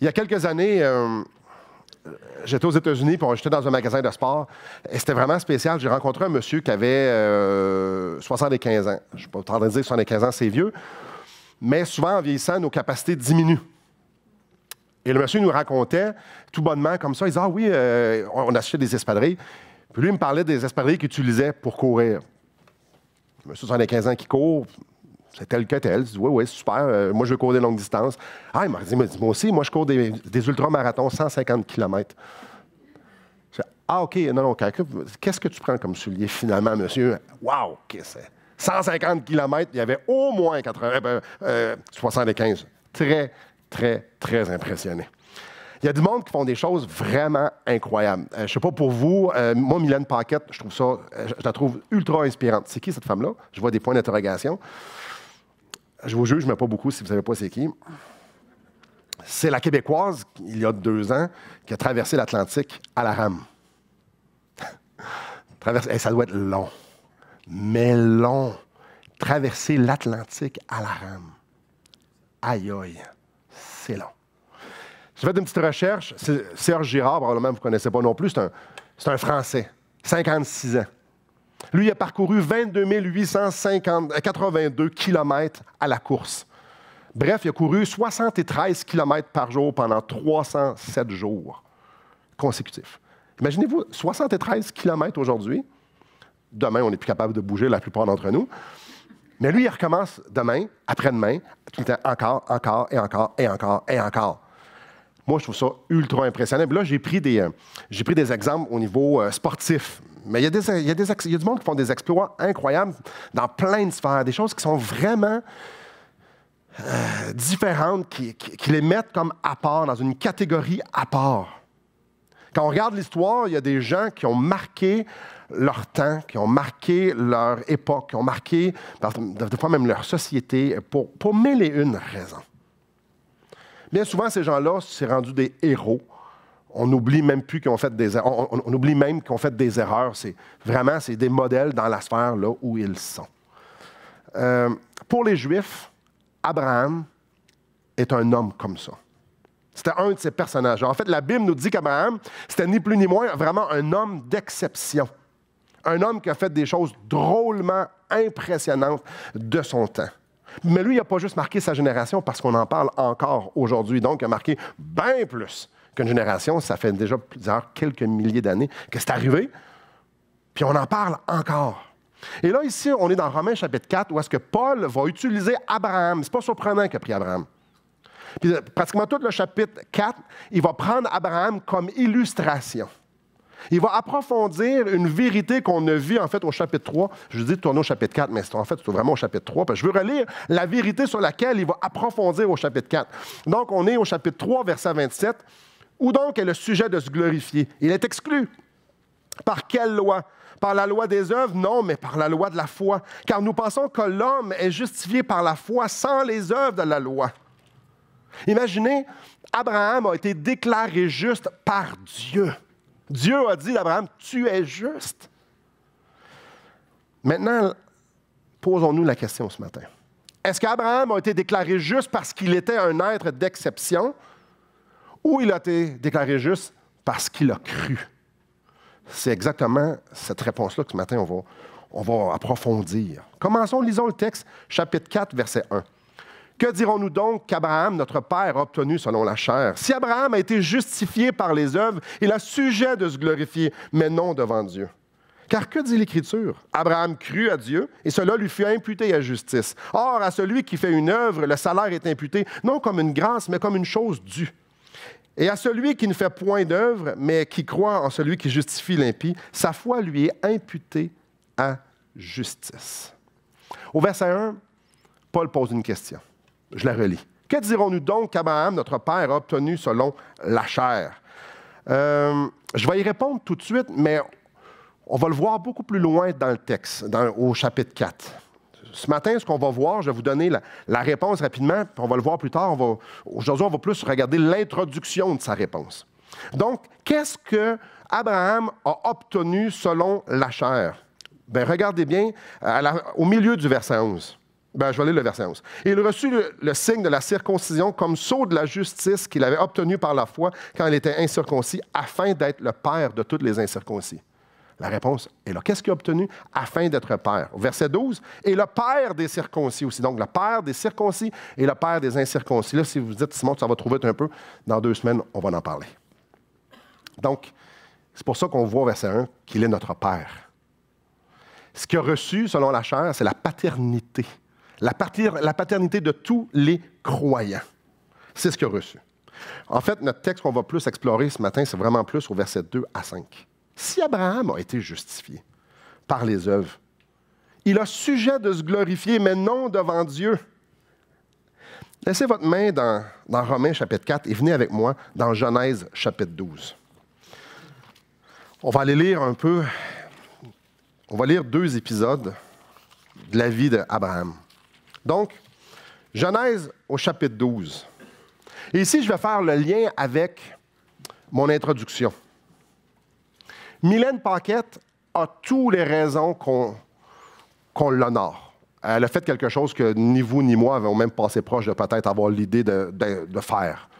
Il y a quelques années, j'étais aux États-Unis, puis j'étais dans un magasin de sport. Et c'était vraiment spécial. J'ai rencontré un monsieur qui avait 75 ans. Je ne suis pas en train de dire que 75 ans, c'est vieux. Mais souvent, en vieillissant, nos capacités diminuent. Et le monsieur nous racontait, tout bonnement, comme ça, il disait, ah oui, on achetait des espadrilles. Puis lui, il me parlait des espadrilles qu'il utilisait pour courir. Le monsieur de 75 ans qui court, c'est tel que tel. Il dit, oui, oui, super, moi, je veux courir des longues distances. Ah, il m'a dit, moi aussi, moi, je cours des ultramarathons, 150 km. Je dis, ah, OK, non, qu'est-ce que tu prends comme soulier, finalement, monsieur? Wow, OK, c'est 150 km, il y avait au moins 75. Très, très, très impressionné. Il y a du monde qui font des choses vraiment incroyables. Je ne sais pas pour vous, moi, Mylène Paquette, je la trouve ultra inspirante. C'est qui cette femme-là? Je vois des points d'interrogation. Je vous juge, mais pas beaucoup si vous ne savez pas c'est qui. C'est la Québécoise, il y a 2 ans, qui a traversé l'Atlantique à la rame. Ça doit être long. Mais long. Traverser l'Atlantique à la rame. Aïe, aïe. C'est long. J'ai fait une petite recherche. Serge Girard, probablement, vous ne connaissez pas non plus. C'est un Français. 56 ans. Lui, il a parcouru 22 882 km à la course. Bref, il a couru 73 km par jour pendant 307 jours consécutifs. Imaginez-vous, 73 km aujourd'hui. Demain, on n'est plus capable de bouger, la plupart d'entre nous. Mais lui, il recommence demain, après-demain, tout le temps, encore, et encore, et encore, et encore. Moi, je trouve ça ultra impressionnant. Puis là, j'ai pris des exemples au niveau sportif. Mais il y a du monde qui font des exploits incroyables dans plein de sphères, des choses qui sont vraiment différentes, qui les mettent comme à part, dans une catégorie à part. Quand on regarde l'histoire, il y a des gens qui ont marqué leur temps, qui ont marqué leur époque, qui ont marqué, des fois même leur société, pour 1001 raisons. Bien souvent, ces gens-là, c'est rendu des héros. On oublie même plus qu'ils ont fait des erreurs. On oublie même qu'ils ont fait des erreurs. C'est des modèles dans la sphère là où ils sont. Pour les Juifs, Abraham est un homme comme ça. C'était un de ces personnages. En fait, la Bible nous dit qu'Abraham, c'était ni plus ni moins vraiment un homme d'exception. Un homme qui a fait des choses drôlement impressionnantes de son temps. Mais lui, il n'a pas juste marqué sa génération parce qu'on en parle encore aujourd'hui. Donc, il a marqué bien plus qu'une génération. Ça fait déjà quelques milliers d'années que c'est arrivé. Puis on en parle encore. Et là, ici, on est dans Romains chapitre 4 où est-ce que Paul va utiliser Abraham. C'est pas surprenant qu'il a pris Abraham. Puis pratiquement tout le chapitre 4, il va prendre Abraham comme illustration. Il va approfondir une vérité qu'on a vue, en fait, au chapitre 3. Je vous dis de tourner au chapitre 4, mais en fait, c'est vraiment au chapitre 3. Parce que je veux relire la vérité sur laquelle il va approfondir au chapitre 4. Donc, on est au chapitre 3, verset 27. Où donc est le sujet de se glorifier? Il est exclu. Par quelle loi? Par la loi des œuvres? Non, mais par la loi de la foi. Car nous pensons que l'homme est justifié par la foi sans les œuvres de la loi. Imaginez, Abraham a été déclaré juste par Dieu. Dieu a dit à Abraham, tu es juste. Maintenant, posons-nous la question ce matin. Est-ce qu'Abraham a été déclaré juste parce qu'il était un être d'exception ou il a été déclaré juste parce qu'il a cru? C'est exactement cette réponse-là que ce matin, on va approfondir. Commençons, lisons le texte, chapitre 4, verset 1. Que dirons-nous donc qu'Abraham, notre père, a obtenu selon la chair? Si Abraham a été justifié par les œuvres, il a sujet de se glorifier, mais non devant Dieu. Car que dit l'Écriture? Abraham crut à Dieu, et cela lui fut imputé à justice. Or, à celui qui fait une œuvre, le salaire est imputé, non comme une grâce, mais comme une chose due. Et à celui qui ne fait point d'œuvre, mais qui croit en celui qui justifie l'impie, sa foi lui est imputée à justice. Au verset 1, Paul pose une question. Je la relis. Que dirons-nous donc qu'Abraham, notre père, a obtenu selon la chair? Je vais y répondre tout de suite, mais on va le voir beaucoup plus loin dans le texte, au chapitre 4. Ce matin, ce qu'on va voir, je vais vous donner la réponse rapidement, puis on va le voir plus tard. Aujourd'hui, on va plus regarder l'introduction de sa réponse. Donc, qu'est-ce que Abraham a obtenu selon la chair? Bien, regardez bien, au milieu du verset 11. Je vais lire le verset 11. « Et il reçut le signe de la circoncision comme sceau de la justice qu'il avait obtenu par la foi quand il était incirconcis, afin d'être le père de tous les incirconcis. » La réponse est là. Qu'est-ce qu'il a obtenu? Afin d'être père. Au verset 12, « Et le père des circoncis aussi. » Donc, le père des circoncis et le père des incirconcis. Là, si vous dites, Simon, ça va trouver un peu, dans 2 semaines, on va en parler. Donc, c'est pour ça qu'on voit au verset 1 qu'il est notre père. Ce qu'il a reçu, selon la chair, c'est la paternité. La paternité de tous les croyants. C'est ce qu'il a reçu. En fait, notre texte qu'on va plus explorer ce matin, c'est vraiment plus au verset 2 à 5. Si Abraham a été justifié par les œuvres, il a sujet de se glorifier, mais non devant Dieu. Laissez votre main dans Romains chapitre 4 et venez avec moi dans Genèse chapitre 12. On va aller lire un peu, on va lire 2 épisodes de la vie d'Abraham. Donc, Genèse au chapitre 12. Et ici, je vais faire le lien avec mon introduction. Mylène Paquette a toutes les raisons qu'on l'honore. Elle a fait quelque chose que ni vous ni moi avons même passé proche de peut-être avoir l'idée de faire.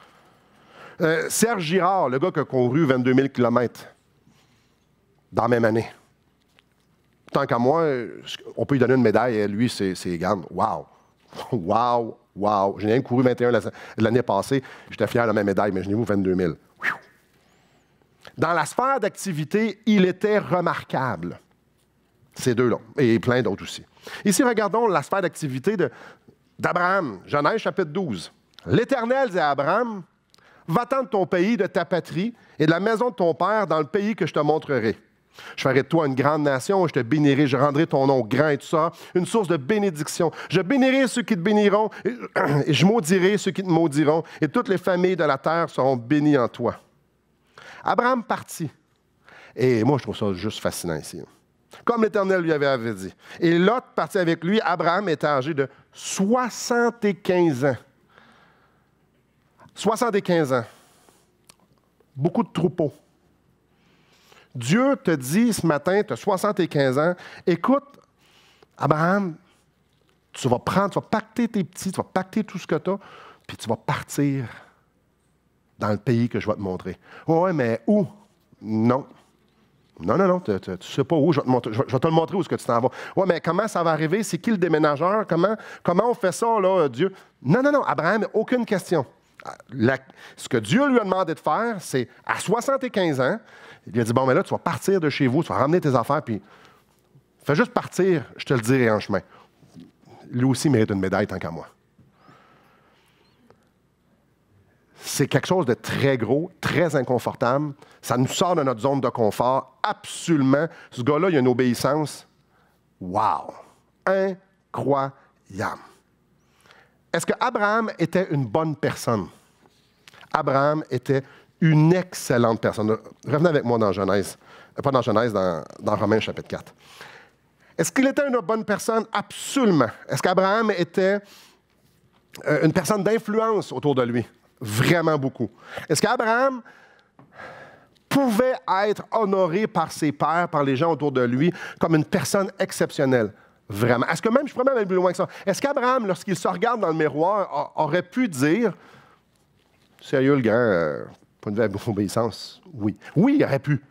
Serge Girard, le gars qui a couru 22 000 km dans la même année. Tant qu'à moi, on peut lui donner une médaille et lui, c'est Egan. Wow! Wow! Wow! J'ai rien couru 21 l'année passée. J'étais fier de ma médaille, imaginez-vous 22 000. Dans la sphère d'activité, il était remarquable. Ces deux-là, et plein d'autres aussi. Ici, regardons la sphère d'activité d'Abraham, Genèse chapitre 12. « L'Éternel dit à Abraham, va-t'en de ton pays, de ta patrie, et de la maison de ton père dans le pays que je te montrerai. Je ferai de toi une grande nation, je te bénirai, je rendrai ton nom grand et tout ça, une source de bénédiction. Je bénirai ceux qui te béniront, et je maudirai ceux qui te maudiront, et toutes les familles de la terre seront bénies en toi. » Abraham partit. Et moi, je trouve ça juste fascinant ici. Comme l'Éternel lui avait dit. Et Lot partit avec lui. Abraham était âgé de 75 ans. 75 ans. Beaucoup de troupeaux. Dieu te dit ce matin, tu as 75 ans, écoute, Abraham, tu vas pacter tes petits, tu vas pacter tout ce que tu as, puis tu vas partir dans le pays que je vais te montrer. Oui, mais où? Non. Non, tu ne sais pas où, je vais te le montrer où est-ce que tu t'en vas. Oui, mais comment ça va arriver? C'est qui le déménageur? Comment on fait ça, là, Dieu? Non, Abraham, aucune question. Ce que Dieu lui a demandé de faire, c'est à 75 ans, il lui a dit, bon, mais là, tu vas partir de chez vous, tu vas ramener tes affaires, puis fais juste partir, je te le dirai en chemin. Lui aussi mérite une médaille tant qu'à moi. C'est quelque chose de très gros, très inconfortable. Ça nous sort de notre zone de confort. Absolument. Ce gars-là, il a une obéissance. Wow! Incroyable. Est-ce qu'Abraham était une bonne personne? Abraham était une excellente personne. Revenez avec moi dans Genèse. Pas dans Genèse, dans Romains chapitre 4. Est-ce qu'il était une bonne personne? Absolument. Est-ce qu'Abraham était une personne d'influence autour de lui? Vraiment beaucoup. Est-ce qu'Abraham pouvait être honoré par ses pairs, par les gens autour de lui, comme une personne exceptionnelle? Vraiment. Est-ce que même, je pourrais même aller plus loin que ça, est-ce qu'Abraham, lorsqu'il se regarde dans le miroir, aurait pu dire, sérieux le gars, pas une vraie obéissance? Oui. Oui, il aurait pu.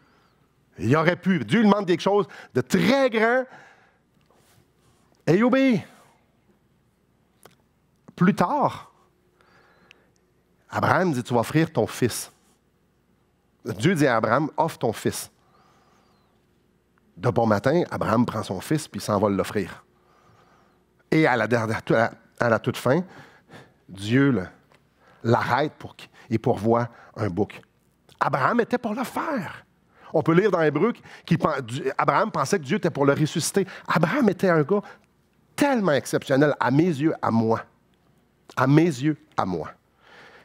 Il aurait pu. Dieu lui demande quelque chose de très grand et il obéit. Plus tard, Abraham dit, tu vas offrir ton fils. Dieu dit à Abraham, offre ton fils. De bon matin, Abraham prend son fils puis s'en va l'offrir. Et à la toute fin, Dieu l'arrête et pourvoit un bouc. Abraham était pour le faire. On peut lire dans Hébreux qu'Abraham pensait que Dieu était pour le ressusciter. Abraham était un gars tellement exceptionnel à mes yeux, à moi. À mes yeux, à moi.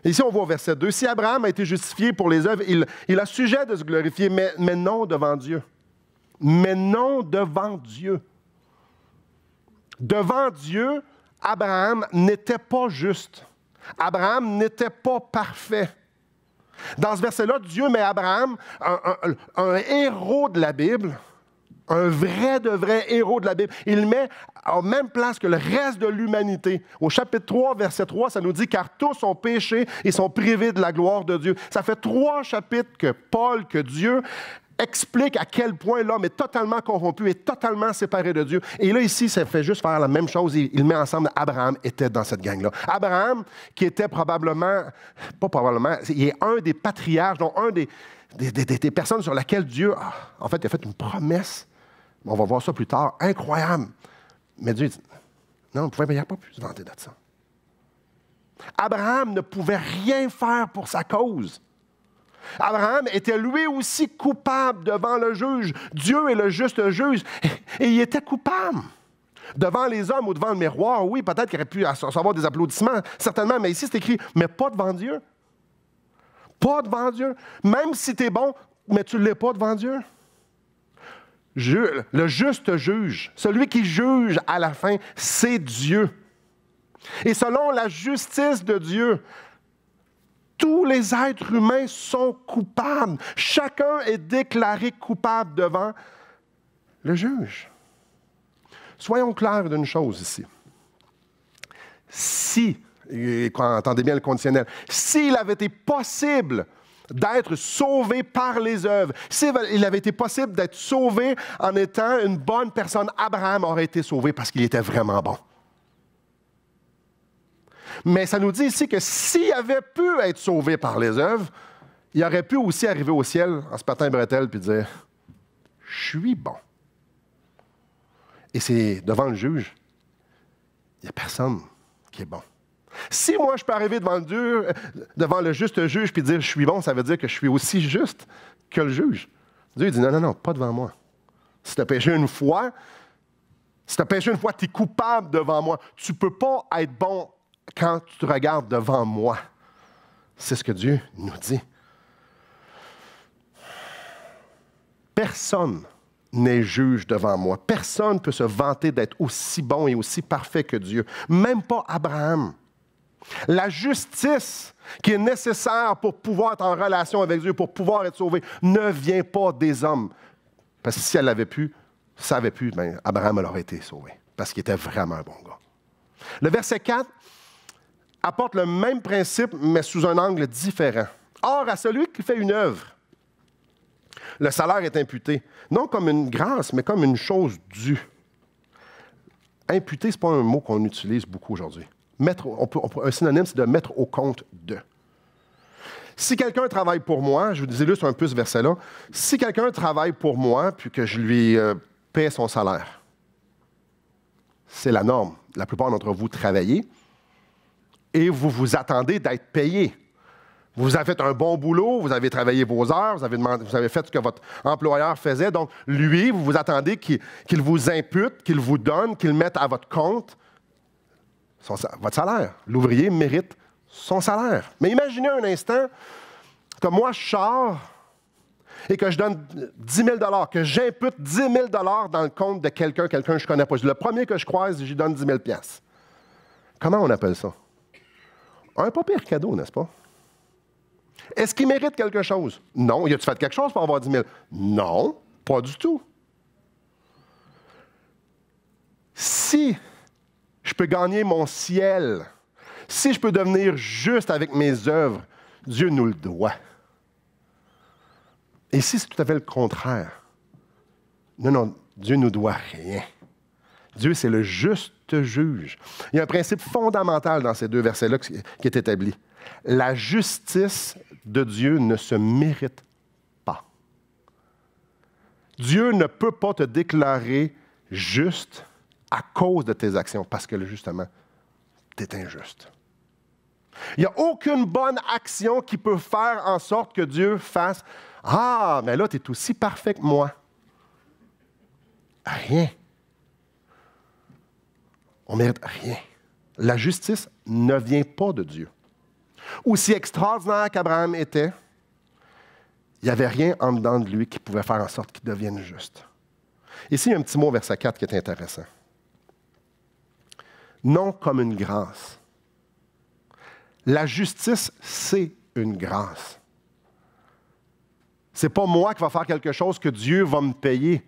Ici, on voit au verset 2, « Si Abraham a été justifié pour les œuvres, il a sujet de se glorifier, mais non devant Dieu. » Mais non devant Dieu. Devant Dieu, Abraham n'était pas juste. Abraham n'était pas parfait. Dans ce verset-là, Dieu met Abraham, un héros de la Bible, Un vrai de vrai héros de la Bible. Il le met en même place que le reste de l'humanité. Au chapitre 3, verset 3, ça nous dit « Car tous ont péché et sont privés de la gloire de Dieu ». Ça fait 3 chapitres que Dieu explique à quel point l'homme est totalement corrompu et totalement séparé de Dieu. Et là, ici, ça fait juste faire la même chose. Il met ensemble, Abraham était dans cette gang-là. Abraham, qui était probablement, pas probablement, il est un des patriarches, donc un des personnes sur lesquelles Dieu, en fait, a fait une promesse. On va voir ça plus tard. Incroyable. Mais Dieu dit, non, il n'y a pas pu se vanter de ça. Abraham ne pouvait rien faire pour sa cause. Abraham était lui aussi coupable devant le juge. Dieu est le juste juge. Et il était coupable. Devant les hommes ou devant le miroir, oui, peut-être qu'il aurait pu recevoir des applaudissements, certainement, mais ici c'est écrit, mais pas devant Dieu. Pas devant Dieu. Même si tu es bon, mais tu ne l'es pas devant Dieu. Le juste juge, celui qui juge à la fin, c'est Dieu. Et selon la justice de Dieu, tous les êtres humains sont coupables. Chacun est déclaré coupable devant le juge. Soyons clairs d'une chose ici. Si, et entendez bien le conditionnel, s'il avait été possible d'être sauvé par les œuvres, s'il avait été possible d'être sauvé en étant une bonne personne, Abraham aurait été sauvé parce qu'il était vraiment bon. Mais ça nous dit ici que s'il avait pu être sauvé par les œuvres, il aurait pu aussi arriver au ciel en se patin les bretelles et dire « Je suis bon ». Et c'est devant le juge, il n'y a personne qui est bon. Si moi, je peux arriver devant le juste juge et dire « Je suis bon », ça veut dire que je suis aussi juste que le juge. Dieu dit « Non, pas devant moi. Si tu as péché une fois, tu es coupable devant moi. Tu ne peux pas être bon quand tu te regardes devant moi. » C'est ce que Dieu nous dit. Personne n'est juge devant moi. Personne ne peut se vanter d'être aussi bon et aussi parfait que Dieu. Même pas Abraham. La justice qui est nécessaire pour pouvoir être en relation avec Dieu, pour pouvoir être sauvé, ne vient pas des hommes. Parce que si elle l'avait pu, savait pu, bien, Abraham aurait été sauvé. Parce qu'il était vraiment un bon gars. Le verset 4 apporte le même principe, mais sous un angle différent. Or, à celui qui fait une œuvre, le salaire est imputé, non comme une grâce, mais comme une chose due. Imputé, ce n'est pas un mot qu'on utilise beaucoup aujourd'hui. Un synonyme, c'est de mettre au compte de. Si quelqu'un travaille pour moi, je vous illustre un peu ce verset-là, si quelqu'un travaille pour moi, puis que je lui paie son salaire, c'est la norme. La plupart d'entre vous travaillez et vous vous attendez d'être payé. Vous avez fait un bon boulot, vous avez travaillé vos heures, vous avez fait ce que votre employeur faisait. Donc, lui, vous vous attendez qu'il vous impute, qu'il vous donne, qu'il mette à votre compte votre salaire. L'ouvrier mérite son salaire. Mais imaginez un instant que moi, je sors et que je donne 10 000 que j'impute 10 000 dans le compte de quelqu'un que je ne connais pas. Le premier que je croise, je lui donne 10 000 $. Comment on appelle ça? Un pas pire cadeau, n'est-ce pas? Est-ce qu'il mérite quelque chose? Non. Y a-tu fait quelque chose pour avoir 10 000? Non, pas du tout. Si je peux gagner mon ciel, si je peux devenir juste avec mes œuvres, Dieu nous le doit. Et si c'est tout à fait le contraire, non, Dieu ne nous doit rien. Dieu, c'est le juste juge. Il y a un principe fondamental dans ces 2 versets-là qui est établi. La justice de Dieu ne se mérite pas. Dieu ne peut pas te déclarer juste à cause de tes actions, parce que justement, tu es injuste. Il n'y a aucune bonne action qui peut faire en sorte que Dieu fasse « Ah, mais là, tu es aussi parfait que moi. » Rien. On ne mérite rien. La justice ne vient pas de Dieu. Aussi extraordinaire qu'Abraham était, il n'y avait rien en dedans de lui qui pouvait faire en sorte qu'il devienne juste. Ici, il y a un petit mot, verset 4, qui est intéressant. Non comme une grâce. La justice, c'est une grâce. Ce n'est pas moi qui va faire quelque chose que Dieu va me payer.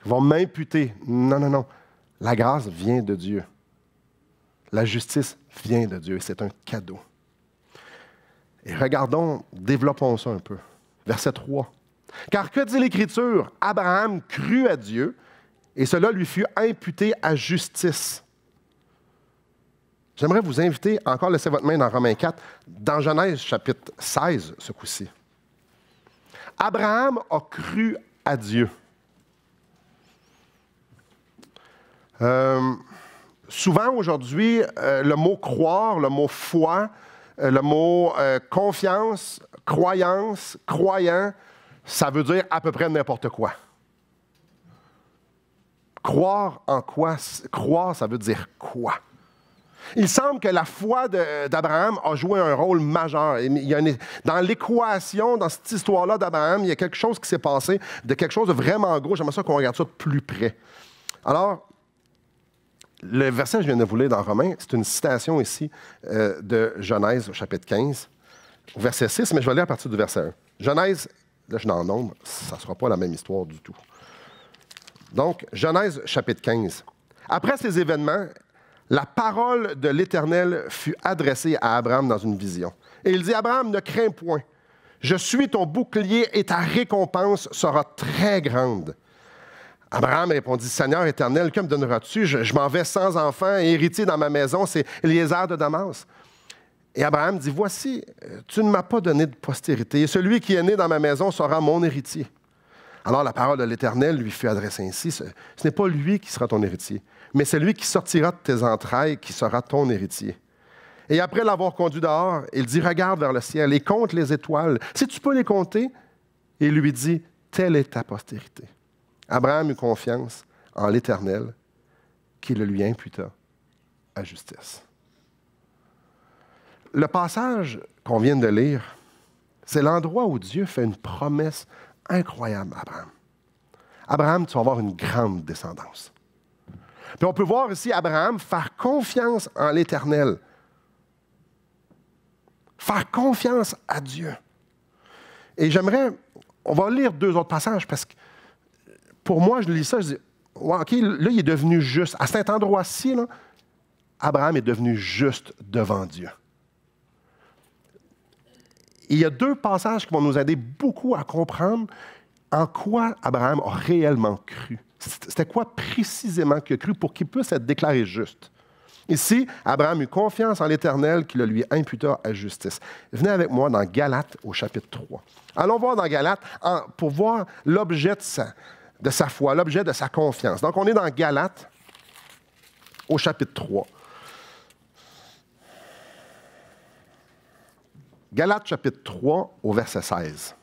Ils vont m'imputer. Non, non, non. La grâce vient de Dieu. La justice vient de Dieu. C'est un cadeau. Et regardons, développons ça un peu. Verset 3. Car que dit l'Écriture? Abraham crut à Dieu et cela lui fut imputé à justice. J'aimerais vous inviter, encore laissez votre main dans Romains 4, dans Genèse chapitre 16, ce coup-ci. Abraham a cru à Dieu. Souvent aujourd'hui, le mot croire, le mot foi, le mot confiance, croyance, croyant, ça veut dire à peu près n'importe quoi. Croire en quoi? Croire, ça veut dire quoi? Il semble que la foi d'Abraham a joué un rôle majeur. Dans l'équation, dans cette histoire-là d'Abraham, il y a quelque chose qui s'est passé, de quelque chose de vraiment gros. J'aimerais ça qu'on regarde ça de plus près. Alors, le verset que je viens de vous lire dans Romains, c'est une citation ici de Genèse au chapitre 15, au verset 6, mais je vais lire à partir du verset 1. Genèse, là je suis dans le nombre, ça ne sera pas la même histoire du tout. Donc, Genèse chapitre 15. Après ces événements, la parole de l'Éternel fut adressée à Abraham dans une vision. Et il dit, Abraham, ne crains point. Je suis ton bouclier et ta récompense sera très grande. Abraham répondit, Seigneur éternel, que me donneras-tu? Je m'en vais sans enfant et héritier dans ma maison, c'est Éliézer de Damas. Et Abraham dit, voici, tu ne m'as pas donné de postérité, et celui qui est né dans ma maison sera mon héritier. Alors la parole de l'Éternel lui fut adressée ainsi, ce n'est pas lui qui sera ton héritier, mais c'est lui qui sortira de tes entrailles qui sera ton héritier. Et après l'avoir conduit dehors, il dit, regarde vers le ciel et compte les étoiles, si tu peux les compter. Et il lui dit, telle est ta postérité. Abraham eut confiance en l'Éternel qui le lui imputa à justice. Le passage qu'on vient de lire, c'est l'endroit où Dieu fait une promesse incroyable à Abraham. Abraham, tu vas avoir une grande descendance. Puis on peut voir ici Abraham faire confiance en l'Éternel. Faire confiance à Dieu. Et on va lire 2 autres passages parce que pour moi, je lis ça, je dis, ouais, OK, là, il est devenu juste. À cet endroit-ci, là, Abraham est devenu juste devant Dieu. Il y a 2 passages qui vont nous aider beaucoup à comprendre en quoi Abraham a réellement cru. C'était quoi précisément qu'il a cru pour qu'il puisse être déclaré juste. Ici, Abraham eut confiance en l'Éternel qui le lui imputa à justice. Venez avec moi dans Galates au chapitre 3. Allons voir dans Galates pour voir l'objet de sa foi, l'objet de sa confiance. Donc, on est dans Galates au chapitre 3. Galates chapitre 3 au verset 16.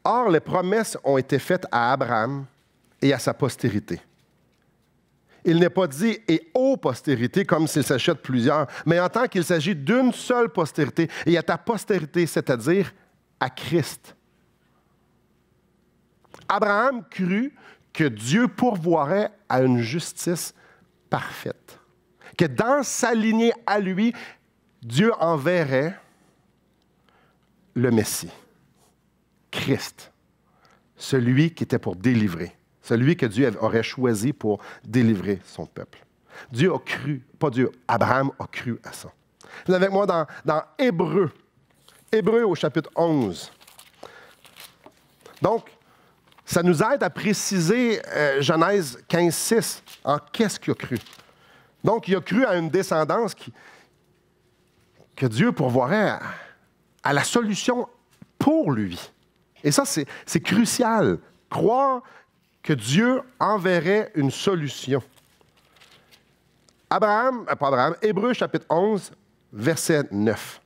Or, les promesses ont été faites à Abraham et à sa postérité. Il n'est pas dit « et aux postérités » comme s'il s'agit de plusieurs, mais en tant qu'il s'agit d'une seule postérité, et à ta postérité, c'est-à-dire à Christ. Abraham crut que Dieu pourvoirait à une justice parfaite, que dans sa lignée à lui, Dieu enverrait le Messie, Christ, celui qui était pour délivrer, celui que Dieu aurait choisi pour délivrer son peuple. Dieu a cru, pas Dieu, Abraham a cru à ça. Vous êtes avec moi dans Hébreux, Hébreux au chapitre 11. Donc, ça nous aide à préciser Genèse 15, 6, en qu'est-ce qu'il a cru. Donc, il a cru à une descendance que Dieu pourvoirait à la solution pour lui. Et ça, c'est crucial. Croire que Dieu enverrait une solution. Hébreux chapitre 11, verset 9.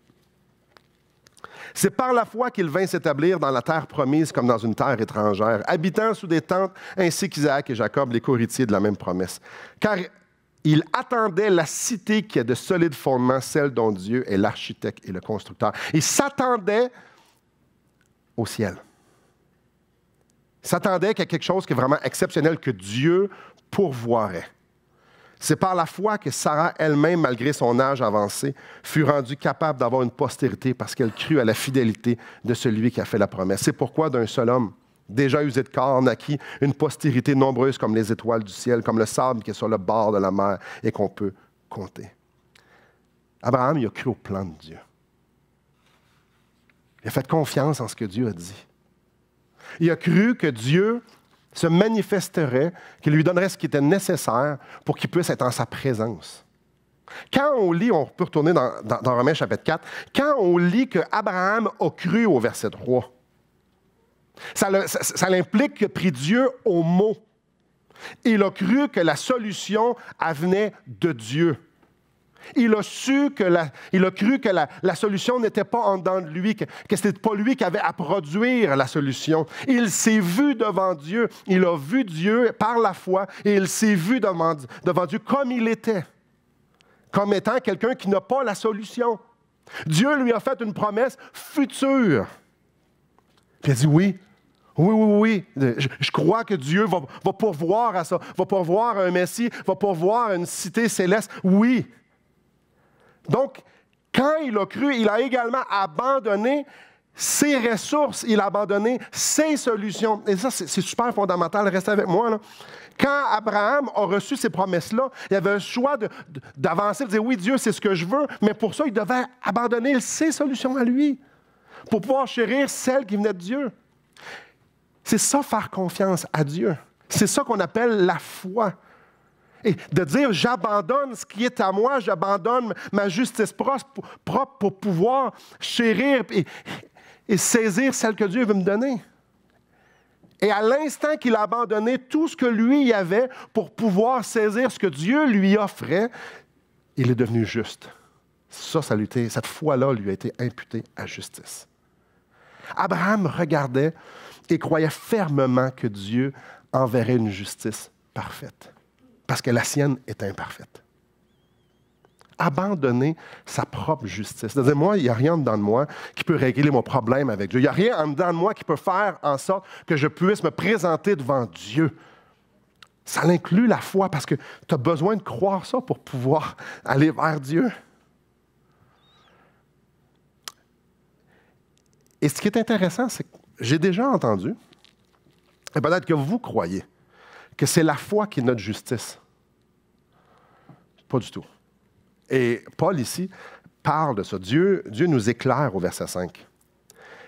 C'est par la foi qu'il vint s'établir dans la terre promise comme dans une terre étrangère, habitant sous des tentes, ainsi qu'Isaac et Jacob, les co-héritiers de la même promesse. Car il attendait la cité qui a de solides fondements, celle dont Dieu est l'architecte et le constructeur. Il s'attendait au ciel. Il s'attendait qu'il y ait quelque chose qui est vraiment exceptionnel que Dieu pourvoirait. C'est par la foi que Sarah elle-même, malgré son âge avancé, fut rendue capable d'avoir une postérité parce qu'elle crut à la fidélité de celui qui a fait la promesse. C'est pourquoi d'un seul homme, déjà usé de corps, naquit une postérité nombreuse comme les étoiles du ciel, comme le sable qui est sur le bord de la mer et qu'on peut compter. Abraham, il a cru au plan de Dieu. Il a fait confiance en ce que Dieu a dit. Il a cru que Dieu se manifesterait, qu'il lui donnerait ce qui était nécessaire pour qu'il puisse être en sa présence. Quand on lit, on peut retourner dans Romains chapitre 4, quand on lit qu'Abraham a cru au verset 3, ça implique qu'il a pris Dieu au mot. Il a cru que la solution venait de Dieu. Il a cru que la solution n'était pas en dedans de lui, que ce n'était pas lui qui avait à produire la solution. Il s'est vu devant Dieu, il a vu Dieu par la foi et il s'est vu devant Dieu comme il était, comme étant quelqu'un qui n'a pas la solution. Dieu lui a fait une promesse future. Puis il a dit oui. Oui. Je crois que Dieu va pourvoir à ça, va pourvoir à un Messie, va pourvoir à une cité céleste. Oui. Donc, quand il a cru, il a également abandonné ses ressources, il a abandonné ses solutions. Et ça, c'est super fondamental. Restez avec moi, là. Quand Abraham a reçu ces promesses-là, il avait le choix d'avancer, de dire oui, Dieu, c'est ce que je veux, mais pour ça, il devait abandonner ses solutions à lui pour pouvoir chérir celles qui venaient de Dieu. C'est ça, faire confiance à Dieu. C'est ça qu'on appelle la foi. Et de dire, j'abandonne ce qui est à moi, j'abandonne ma justice propre pour pouvoir chérir et saisir celle que Dieu veut me donner. Et à l'instant qu'il a abandonné tout ce que lui avait pour pouvoir saisir ce que Dieu lui offrait, il est devenu juste. Cette foi-là lui a été imputée à justice. Abraham regardait et croyait fermement que Dieu enverrait une justice parfaite. Parce que la sienne est imparfaite. Abandonner sa propre justice. C'est-à-dire, moi, il n'y a rien dedans de moi qui peut régler mon problème avec Dieu. Il n'y a rien en dedans de moi qui peut faire en sorte que je puisse me présenter devant Dieu. Ça inclut la foi parce que tu as besoin de croire ça pour pouvoir aller vers Dieu. Et ce qui est intéressant, c'est que j'ai déjà entendu, et peut-être que vous croyez, que c'est la foi qui est notre justice. Pas du tout. Et Paul, ici, parle de ça. Dieu nous éclaire au verset 5.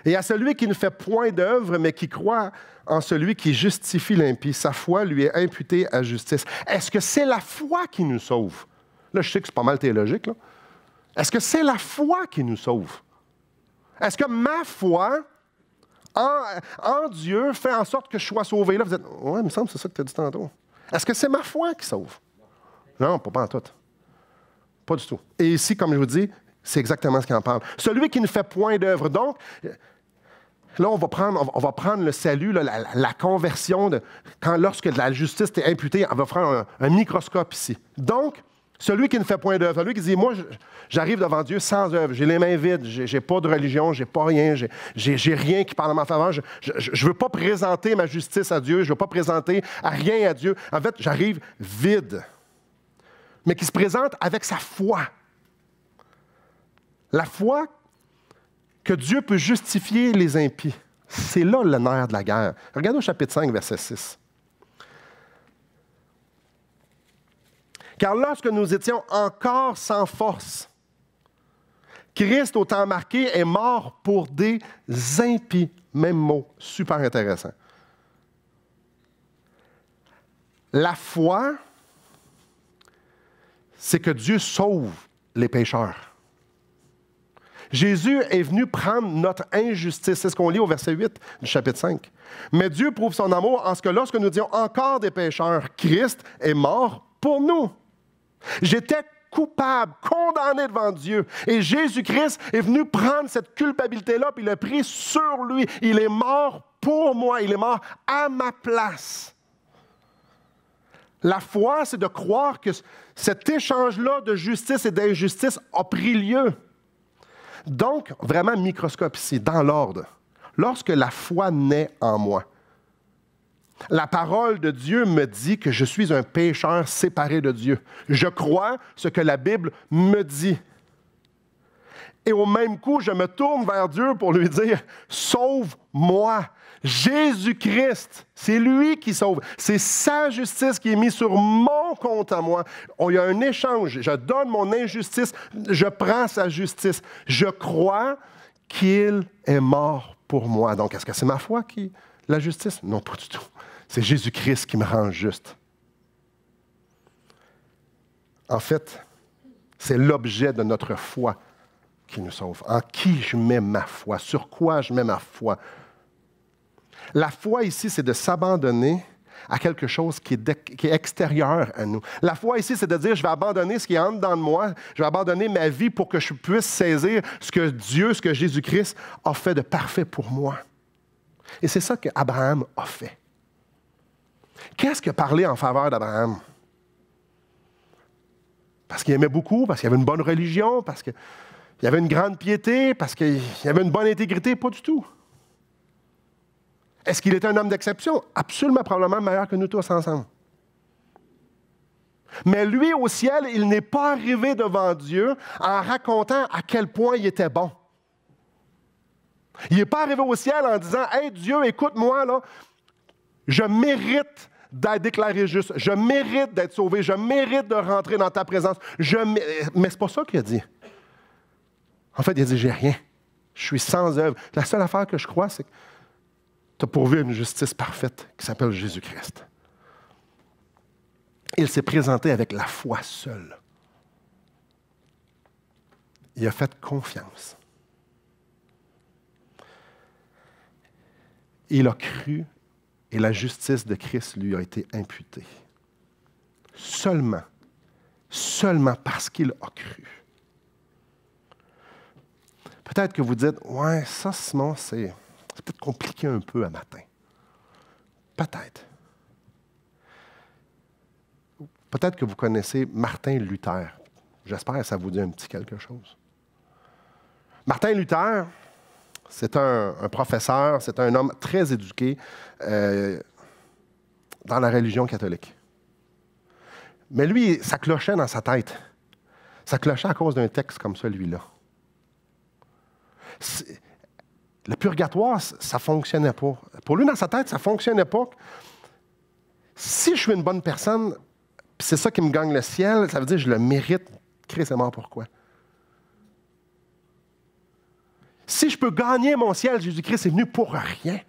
Et à celui qui ne fait point d'œuvre, mais qui croit en celui qui justifie l'impie, sa foi lui est imputée à justice. Est-ce que c'est la foi qui nous sauve? Là, je sais que c'est pas mal théologique, là. Est-ce que c'est la foi qui nous sauve? Est-ce que ma foi en Dieu fait en sorte que je sois sauvé? Là, vous dites, ouais, il me semble que c'est ça que tu as dit tantôt. Est-ce que c'est ma foi qui sauve? Non, pas en tout. Pas du tout. Et ici, comme je vous dis, c'est exactement ce qu'il en parle. Celui qui ne fait point d'œuvre. Donc, là, on va prendre le salut, là, la conversion, lorsque la justice est imputée, on va faire un microscope ici. Donc, celui qui ne fait point d'œuvre, celui qui dit, moi, j'arrive devant Dieu sans œuvre, j'ai les mains vides, j'ai pas de religion, j'ai pas rien, j'ai rien qui parle en ma faveur, je ne veux pas présenter ma justice à Dieu, je ne veux pas présenter rien à Dieu. En fait, j'arrive vide, mais qui se présente avec sa foi. La foi que Dieu peut justifier les impies. C'est là le nerf de la guerre. Regardez au chapitre 5, verset 6. Car lorsque nous étions encore sans force, Christ, au temps marqué, est mort pour des impies. Même mot, super intéressant. La foi, c'est que Dieu sauve les pécheurs. Jésus est venu prendre notre injustice. C'est ce qu'on lit au verset 8 du chapitre 5. Mais Dieu prouve son amour en ce que lorsque nous étions encore des pécheurs, Christ est mort pour nous. J'étais coupable, condamné devant Dieu. Et Jésus-Christ est venu prendre cette culpabilité-là, puis il l'a pris sur lui. Il est mort pour moi. Il est mort à ma place. La foi, c'est de croire que cet échange-là de justice et d'injustice a pris lieu. Donc, vraiment microscope ici, dans l'ordre. Lorsque la foi naît en moi, La parole de Dieu me dit que je suis un pécheur séparé de Dieu. Je crois ce que la Bible me dit. Et au même coup, je me tourne vers Dieu pour lui dire, sauve-moi. Jésus-Christ, c'est lui qui sauve. C'est sa justice qui est mise sur mon compte à moi. Il y a un échange. Je donne mon injustice, je prends sa justice. Je crois qu'il est mort pour moi. Donc, est-ce que c'est ma foi qui la justice? Non, pas du tout. C'est Jésus-Christ qui me rend juste. En fait, c'est l'objet de notre foi qui nous sauve. En qui je mets ma foi? Sur quoi je mets ma foi? La foi ici, c'est de s'abandonner à quelque chose qui est extérieur à nous. La foi ici, c'est de dire, je vais abandonner ce qui est en dedans de moi, je vais abandonner ma vie pour que je puisse saisir ce que Dieu, ce que Jésus-Christ a fait de parfait pour moi. Et c'est ça qu'Abraham a fait. Qu'est-ce qu'il a parlé en faveur d'Abraham? Parce qu'il aimait beaucoup, parce qu'il avait une bonne religion, parce qu'il y avait une grande piété, parce qu'il y avait une bonne intégrité? Pas du tout. Est-ce qu'il était un homme d'exception? Absolument, probablement meilleur que nous tous ensemble. Mais lui, au ciel, il n'est pas arrivé devant Dieu en racontant à quel point il était bon. Il n'est pas arrivé au ciel en disant, « Hey, Dieu, écoute-moi, là, je mérite d'être déclaré juste, je mérite d'être sauvé, je mérite de rentrer dans ta présence. » Mais ce n'est pas ça qu'il a dit. En fait, il a dit, « J'ai rien. Je suis sans œuvre. La seule affaire que je crois, c'est que tu as pourvu une justice parfaite qui s'appelle Jésus-Christ. » Il s'est présenté avec la foi seule. Il a fait confiance. Il a cru et la justice de Christ lui a été imputée. Seulement parce qu'il a cru. Peut-être que vous dites, « Ouais, ça, Simon, c'est peut-être compliqué un peu à matin. » Peut-être. Peut-être que vous connaissez Martin Luther. J'espère que ça vous dit un petit quelque chose. Martin Luther, c'est un professeur, c'est un homme très éduqué dans la religion catholique. Mais lui, ça clochait dans sa tête. Ça clochait à cause d'un texte comme celui-là. Le purgatoire, ça ne fonctionnait pas. Pour lui, dans sa tête, ça ne fonctionnait pas. Si je suis une bonne personne, puis c'est ça qui me gagne le ciel, ça veut dire que je le mérite. Christ est mort pourquoi? Si je peux gagner mon ciel, Jésus-Christ est venu pour rien.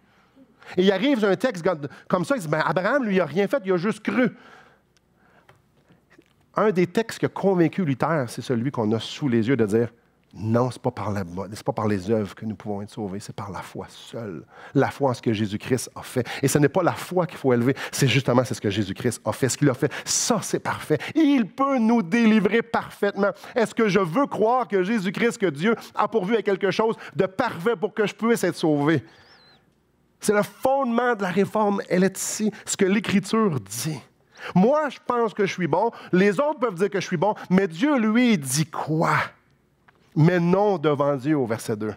Et il arrive un texte comme ça, il dit, ben, Abraham, lui, il n'a rien fait, il a juste cru. Un des textes qui a convaincu Luther, c'est celui qu'on a sous les yeux de dire, non, ce n'est pas par les œuvres que nous pouvons être sauvés, c'est par la foi seule. La foi en ce que Jésus-Christ a fait. Et ce n'est pas la foi qu'il faut élever, c'est ce que Jésus-Christ a fait. Ce qu'il a fait, ça, c'est parfait. Il peut nous délivrer parfaitement. Est-ce que je veux croire que Jésus-Christ, que Dieu a pourvu à quelque chose de parfait pour que je puisse être sauvé? C'est le fondement de la réforme. Elle est ici, ce que l'Écriture dit. Moi, je pense que je suis bon. Les autres peuvent dire que je suis bon. Mais Dieu, lui, il dit quoi? Mais non devant Dieu au verset 2.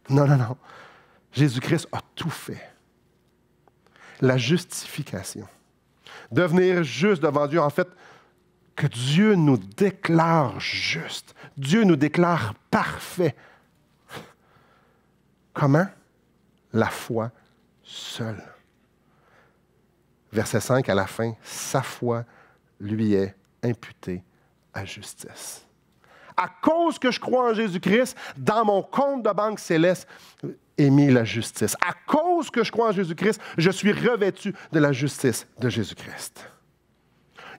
Non. Jésus-Christ a tout fait. La justification. Devenir juste devant Dieu, en fait, que Dieu nous déclare juste. Dieu nous déclare parfait. Comment? La foi seule. Verset 5 à la fin, sa foi lui est imputée à justice. À cause que je crois en Jésus-Christ, dans mon compte de banque céleste est mis la justice. À cause que je crois en Jésus-Christ, je suis revêtu de la justice de Jésus-Christ.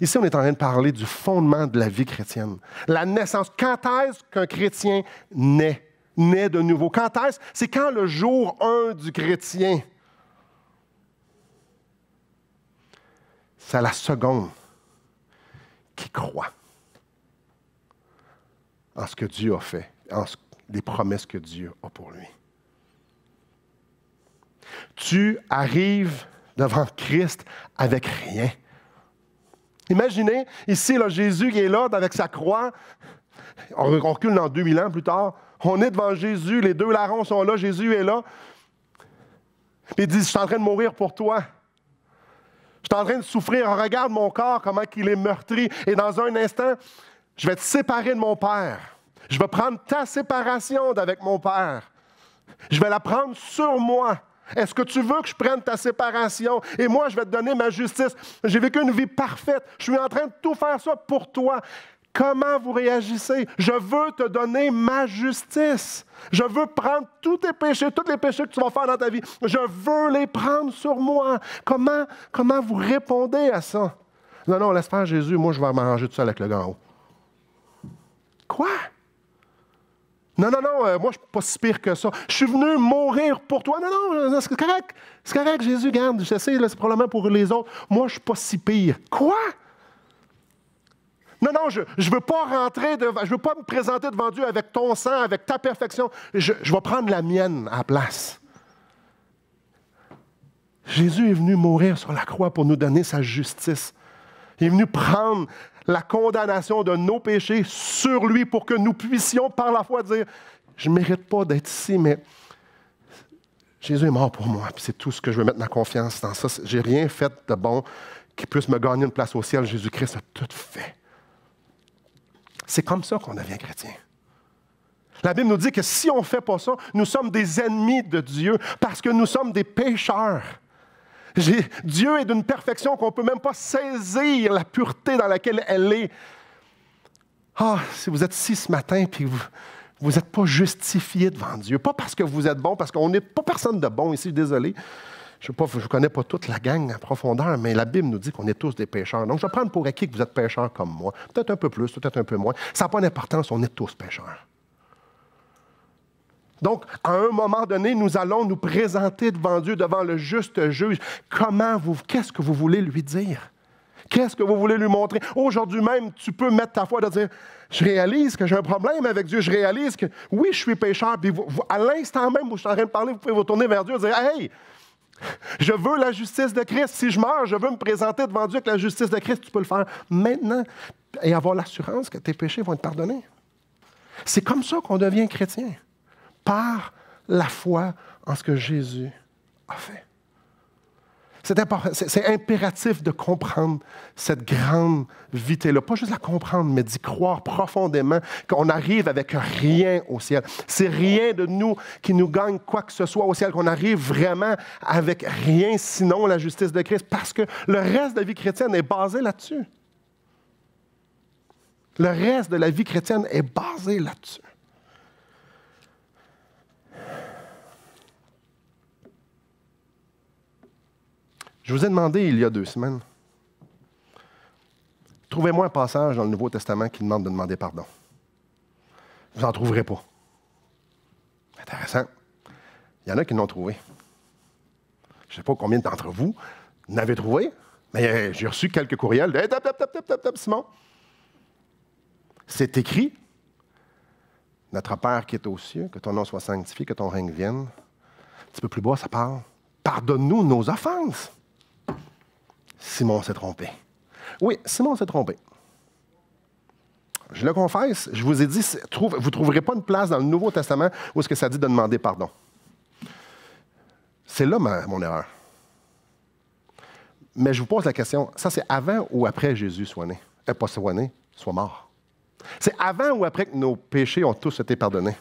Ici, on est en train de parler du fondement de la vie chrétienne. La naissance. Quand est-ce qu'un chrétien naît de nouveau? Quand est-ce? C'est quand le jour 1 du chrétien. C'est la seconde qui croit en ce que Dieu a fait, en les promesses que Dieu a pour lui. Tu arrives devant Christ avec rien. Imaginez, ici, là, Jésus qui est là avec sa croix. On recule dans 2000 ans plus tard. On est devant Jésus, les deux larrons sont là, Jésus est là. Puis il dit, je suis en train de mourir pour toi. Je suis en train de souffrir. Regarde mon corps, comment il est meurtri. Et dans un instant, je vais te séparer de mon Père. Je vais prendre ta séparation d'avec mon Père. Je vais la prendre sur moi. Est-ce que tu veux que je prenne ta séparation? Et moi, je vais te donner ma justice. J'ai vécu une vie parfaite. Je suis en train de tout faire ça pour toi. Comment vous réagissez? Je veux te donner ma justice. Je veux prendre tous tes péchés, tous les péchés que tu vas faire dans ta vie. Je veux les prendre sur moi. Comment vous répondez à ça? Non, non, laisse faire Jésus. Moi, je vais m'arranger tout seul avec le gars en haut. Quoi? Non, non, non, moi, je ne suis pas si pire que ça. Je suis venu mourir pour toi. Non, non, c'est correct. C'est correct, Jésus, regarde, je sais, c'est probablement pour les autres. Moi, je ne suis pas si pire. Quoi? Non, non, je ne veux pas rentrer, je ne veux pas me présenter devant Dieu avec ton sang, avec ta perfection. Je vais prendre la mienne à la place. Jésus est venu mourir sur la croix pour nous donner sa justice. Il est venu prendre la condamnation de nos péchés sur lui pour que nous puissions par la foi dire « Je ne mérite pas d'être ici, mais Jésus est mort pour moi, puis c'est tout ce que je veux mettre ma confiance dans ça. Je n'ai rien fait de bon qui puisse me gagner une place au ciel. Jésus-Christ a tout fait. » C'est comme ça qu'on devient chrétien. La Bible nous dit que si on ne fait pas ça, nous sommes des ennemis de Dieu parce que nous sommes des pécheurs. Dieu est d'une perfection qu'on ne peut même pas saisir la pureté dans laquelle elle est. Ah, si vous êtes ici ce matin et vous n'êtes pas justifié devant Dieu, pas parce que vous êtes bon, parce qu'on n'est pas personne de bon ici, désolé. Je ne connais pas toute la gang en profondeur, mais la Bible nous dit qu'on est tous des pécheurs. Donc, je vais prendre pour acquis que vous êtes pécheurs comme moi. Peut-être un peu plus, peut-être un peu moins. Ça n'a pas d'importance, on est tous pécheurs. Donc, à un moment donné, nous allons nous présenter devant Dieu, devant le juste juge. Qu'est-ce que vous voulez lui dire? Qu'est-ce que vous voulez lui montrer? Aujourd'hui même, tu peux mettre ta foi de dire, je réalise que j'ai un problème avec Dieu, je réalise que, oui, je suis pécheur. Puis à l'instant même où je suis en train de parler, vous pouvez vous tourner vers Dieu et dire, hey, je veux la justice de Christ. Si je meurs, je veux me présenter devant Dieu avec la justice de Christ. Tu peux le faire maintenant et avoir l'assurance que tes péchés vont être pardonnés. C'est comme ça qu'on devient chrétien. Par la foi en ce que Jésus a fait. C'est impératif de comprendre cette grande vérité-là. Pas juste la comprendre, mais d'y croire profondément qu'on arrive avec rien au ciel. C'est rien de nous qui nous gagne quoi que ce soit au ciel, qu'on arrive vraiment avec rien sinon la justice de Christ, parce que le reste de la vie chrétienne est basé là-dessus. Le reste de la vie chrétienne est basé là-dessus. Je vous ai demandé il y a 2 semaines, trouvez-moi un passage dans le Nouveau Testament qui demande de demander pardon. Vous n'en trouverez pas. Intéressant. Il y en a qui l'ont trouvé. Je ne sais pas combien d'entre vous n'avez trouvé, mais j'ai reçu quelques courriels de hey, tap, Simon. C'est écrit. Notre Père qui est aux cieux, que ton nom soit sanctifié, que ton règne vienne. Un petit peu plus bas, ça parle. Pardonne-nous nos offenses. Simon s'est trompé. Oui, Simon s'est trompé. Je le confesse, je vous ai dit, vous ne trouverez pas une place dans le Nouveau Testament où est-ce que ça dit de demander pardon. C'est là mon erreur. Mais je vous pose la question, ça c'est avant ou après Jésus soit né? Pas soit né, soit mort. C'est avant ou après que nos péchés ont tous été pardonnés?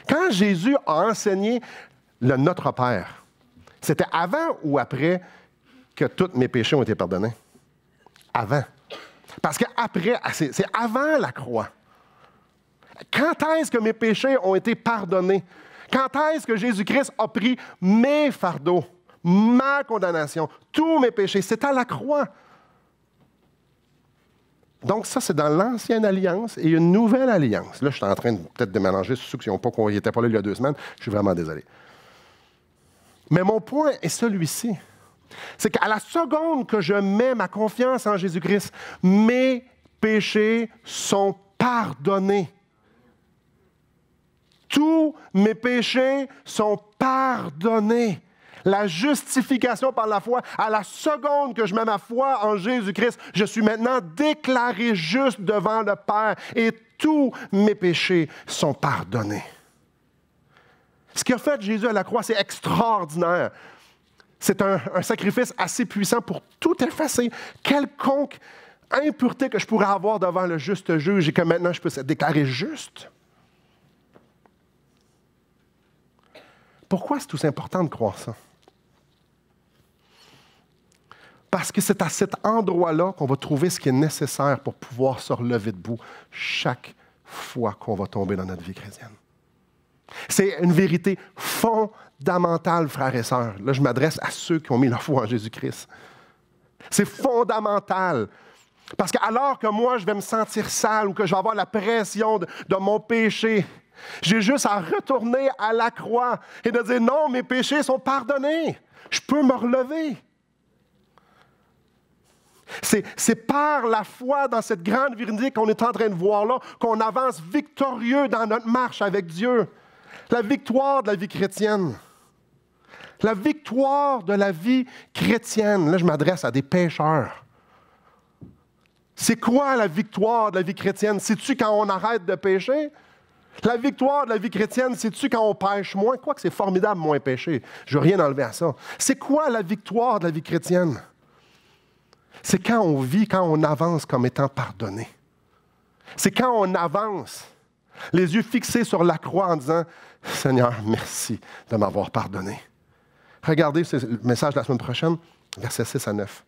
Quand Jésus a enseigné le Notre Père, c'était avant ou après que tous mes péchés ont été pardonnés? Avant. Parce qu'après, c'est avant la croix. Quand est-ce que mes péchés ont été pardonnés? Quand est-ce que Jésus-Christ a pris mes fardeaux, ma condamnation, tous mes péchés? C'est à la croix. Donc ça, c'est dans l'Ancienne Alliance et une Nouvelle Alliance. Là, je suis en train peut-être de mélanger ceux qui n'étaient pas là il y a 2 semaines. Je suis vraiment désolé. Mais mon point est celui-ci. C'est qu'à la seconde que je mets ma confiance en Jésus-Christ, mes péchés sont pardonnés. Tous mes péchés sont pardonnés. La justification par la foi, à la seconde que je mets ma foi en Jésus-Christ, je suis maintenant déclaré juste devant le Père et tous mes péchés sont pardonnés. Ce qu'a fait Jésus à la croix, c'est extraordinaire. C'est un sacrifice assez puissant pour tout effacer. Quelconque impureté que je pourrais avoir devant le juste juge et que maintenant je peux être déclaré juste. Pourquoi c'est aussi important de croire ça? Parce que c'est à cet endroit-là qu'on va trouver ce qui est nécessaire pour pouvoir se relever debout chaque fois qu'on va tomber dans notre vie chrétienne. C'est une vérité fondamentale, frères et sœurs. Là, je m'adresse à ceux qui ont mis leur foi en Jésus-Christ. C'est fondamental. Parce que alors que moi, je vais me sentir sale ou que je vais avoir la pression de mon péché, j'ai juste à retourner à la croix et de dire non, mes péchés sont pardonnés. Je peux me relever. C'est par la foi dans cette grande vérité qu'on est en train de voir là, qu'on avance victorieux dans notre marche avec Dieu. La victoire de la vie chrétienne. La victoire de la vie chrétienne. Là, je m'adresse à des pécheurs. C'est quoi la victoire de la vie chrétienne? C'est-tu quand on arrête de pécher? La victoire de la vie chrétienne, c'est-tu quand on pêche moins? Quoique c'est formidable, moins pécher. Je ne veux rien enlever à ça. C'est quoi la victoire de la vie chrétienne? C'est quand on vit, quand on avance comme étant pardonné. C'est quand on avance, les yeux fixés sur la croix en disant « Seigneur, merci de m'avoir pardonné. » Regardez le message de la semaine prochaine, versets 6 à 9.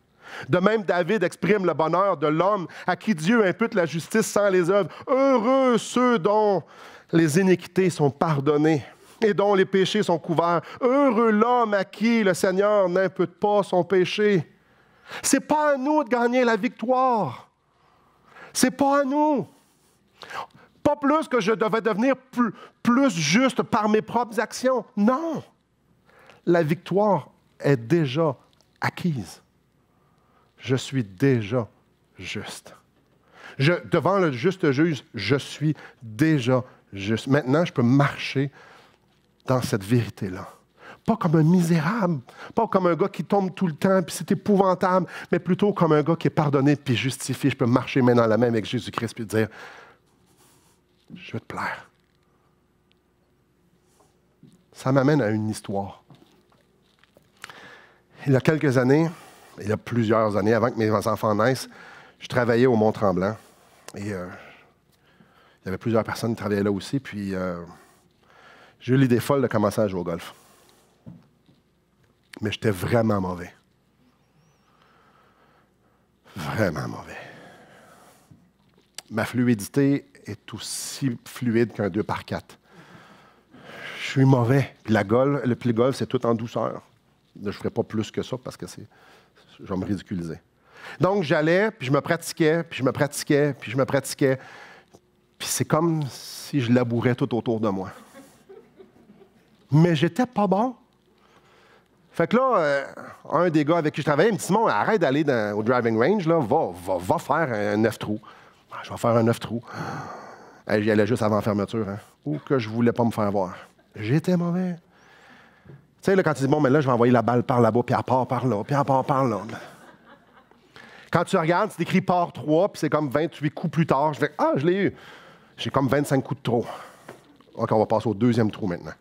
De même, David exprime le bonheur de l'homme à qui Dieu impute la justice sans les œuvres. Heureux ceux dont les iniquités sont pardonnées et dont les péchés sont couverts. Heureux l'homme à qui le Seigneur n'impute pas son péché. C'est pas à nous de gagner la victoire. C'est pas à nous. Pas plus que je devais devenir plus juste par mes propres actions. Non. La victoire est déjà acquise. Je suis déjà juste. Devant le juste juge, je suis déjà juste. Maintenant, je peux marcher dans cette vérité-là. Pas comme un misérable, pas comme un gars qui tombe tout le temps, puis c'est épouvantable, mais plutôt comme un gars qui est pardonné puis justifié. Je peux marcher main dans la main avec Jésus-Christ puis dire « Je vais te plaire ». Ça m'amène à une histoire. Il y a quelques années, il y a plusieurs années, avant que mes enfants naissent, je travaillais au Mont-Tremblant. Et il y avait plusieurs personnes qui travaillaient là aussi. Puis j'ai eu l'idée folle de commencer à jouer au golf. Mais j'étais vraiment mauvais. Vraiment mauvais. Ma fluidité est aussi fluide qu'un 2x4. Je suis mauvais. Puis le golf, c'est tout en douceur. Là, je ne ferais pas plus que ça parce que je vais me ridiculiser. Donc, j'allais, puis je me pratiquais, puis je me pratiquais, puis je me pratiquais. Puis c'est comme si je labourais tout autour de moi. Mais j'étais pas bon. Fait que là, un des gars avec qui je travaillais me dit « Simon, arrête d'aller au driving range, là, va faire un 9 trous. » Je vais faire un 9 trous. J'y allais juste avant la fermeture. Hein. Ou que je ne voulais pas me faire voir. J'étais mauvais. Tu sais, là, quand tu dis « Bon, mais là, je vais envoyer la balle par là-bas, puis elle part par là, puis elle part par là. » Quand tu regardes, c'est écrit par 3, puis c'est comme 28 coups plus tard. Je fais « Ah, je l'ai eu. » J'ai comme 25 coups de trop. OK, on va passer au deuxième trou maintenant.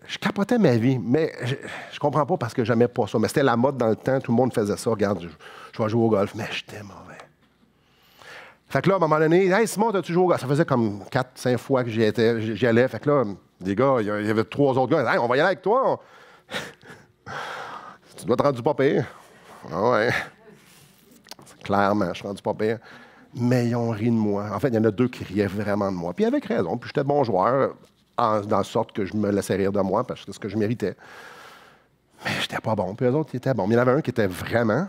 Je capotais ma vie, mais je comprends pas parce que j'aimais pas ça. Mais c'était la mode dans le temps, tout le monde faisait ça. Regarde, je vais jouer au golf, mais j'étais mauvais. Fait que là, à un moment donné, « Hey, Simon, t'as-tu joué au golf? » Ça faisait comme 4-5 fois que j'y allais. Fait que là, des gars, il y avait 3 autres gars. « Hey, on va y aller avec toi. Tu dois te rendre du pas pire. » Ah ouais. Clairement, je suis rendu pas pire. Mais ils ont ri de moi. En fait, il y en a 2 qui riaient vraiment de moi. Puis avec raison. Puis j'étais bon joueur, dans la sorte que je me laissais rire de moi, parce que c'est ce que je méritais. Mais j'étais pas bon. Puis eux autres, ils étaient bons. Mais il y en avait un qui était vraiment,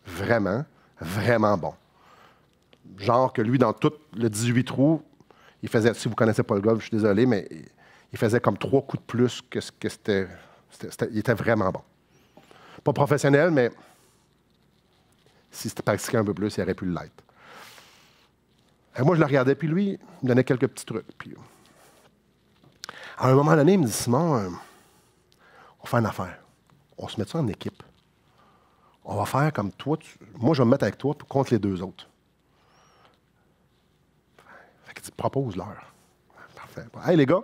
vraiment, vraiment bon. Genre que lui, dans tout le 18 trous, il faisait, si vous ne connaissez pas le golf, je suis désolé, mais il faisait comme 3 coups de plus que ce que c'était. Il était vraiment bon. Pas professionnel, mais si c'était pratiqué un peu plus, il aurait pu l'être. Moi, je le regardais, puis lui, il me donnait quelques petits trucs. Puis, à un moment donné, il me dit, Simon, on fait une affaire. On se met ça en équipe. On va faire comme toi. Moi, je vais me mettre avec toi contre les 2 autres. Fait qu'il dit, propose-leur. Parfait. Hey, les gars,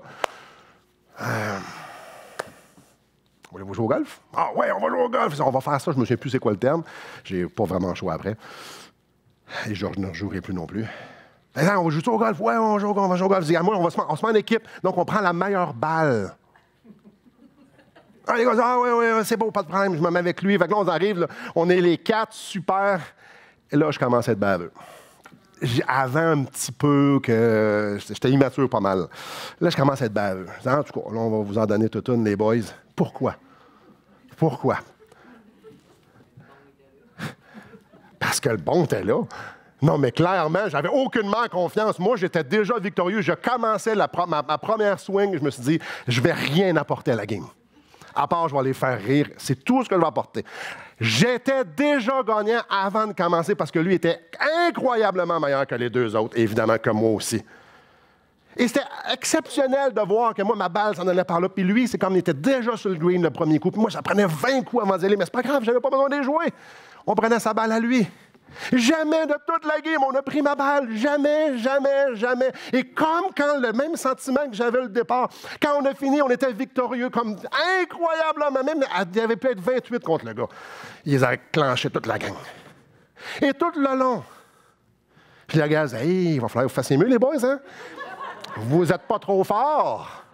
Voulez-vous jouer au golf? Ah ouais, on va jouer au golf. On va faire ça. Je ne me souviens plus c'est quoi le terme. J'ai pas vraiment choix après. Et je ne jouerai plus non plus. On va jouer au golf. Ouais, on va jouer au golf. Je dis, moi, on se met en équipe. Donc, on prend la meilleure balle. Ah, les gars, ouais, c'est beau, pas de problème. Je me mets avec lui. Fait que là, on arrive, là, on est les 4, super. Et là, je commence à être baveux. Avant un petit peu que j'étais immature pas mal. Là, je commence à être baveux. En tout cas, là, on va vous en donner toute une, les boys. Pourquoi? Pourquoi? Parce que le bon était là. Non, mais clairement, j'avais aucunement confiance. Moi, j'étais déjà victorieux. Je commençais ma première swing. Je me suis dit, je ne vais rien apporter à la game. À part, je vais les faire rire. C'est tout ce que je vais apporter. J'étais déjà gagnant avant de commencer parce que lui était incroyablement meilleur que les deux autres, et évidemment que moi aussi. Et c'était exceptionnel de voir que moi, ma balle s'en allait par là. Puis lui, c'est comme il était déjà sur le green le premier coup. Puis moi, ça prenait 20 coups avant d'y aller. Mais c'est pas grave, j'avais pas besoin de les jouer. On prenait sa balle à lui. Jamais de toute la game, on a pris ma balle. Jamais, jamais, jamais. Et comme quand le même sentiment que j'avais au départ, quand on a fini, on était victorieux, comme incroyablement. Même, il y avait peut-être 28 contre le gars. Ils avaient clenché toute la gang. Et tout le long, puis le gars disait, hey, il va falloir que vous fassiez mieux, les boys, hein? Vous n'êtes pas trop forts.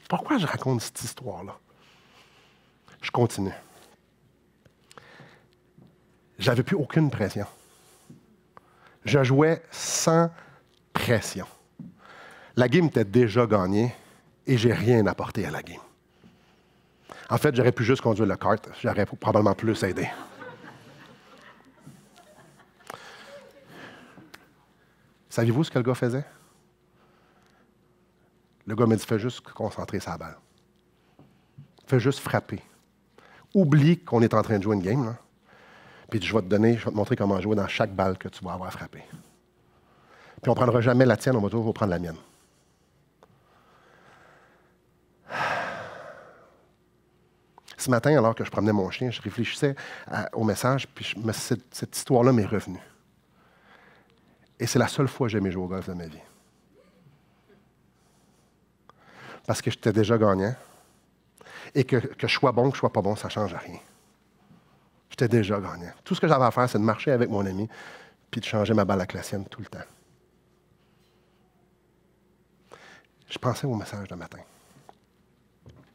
Pourquoi je raconte cette histoire-là? Je continue. J'avais plus aucune pression. Je jouais sans pression. La game était déjà gagnée et j'ai rien apporté à la game. En fait, j'aurais pu juste conduire le kart. J'aurais probablement plus aidé. Saviez-vous ce que le gars faisait? Le gars m'a dit, fais juste concentrer sa balle. Fais juste frapper. Oublie qu'on est en train de jouer une game, là. Puis je vais te montrer comment jouer dans chaque balle que tu vas avoir frappée. Puis on ne prendra jamais la tienne, on va toujours prendre la mienne. Ce matin, alors que je promenais mon chien, je réfléchissais au message, puis cette histoire-là m'est revenue. Et c'est la seule fois que j'ai aimé jouer au golf de ma vie. Parce que j'étais déjà gagnant. Et que je sois bon, que je ne sois pas bon, ça ne change rien. J'étais déjà gagnant. Tout ce que j'avais à faire, c'est de marcher avec mon ami puis de changer ma balle avec la sienne tout le temps. Je pensais au message de matin.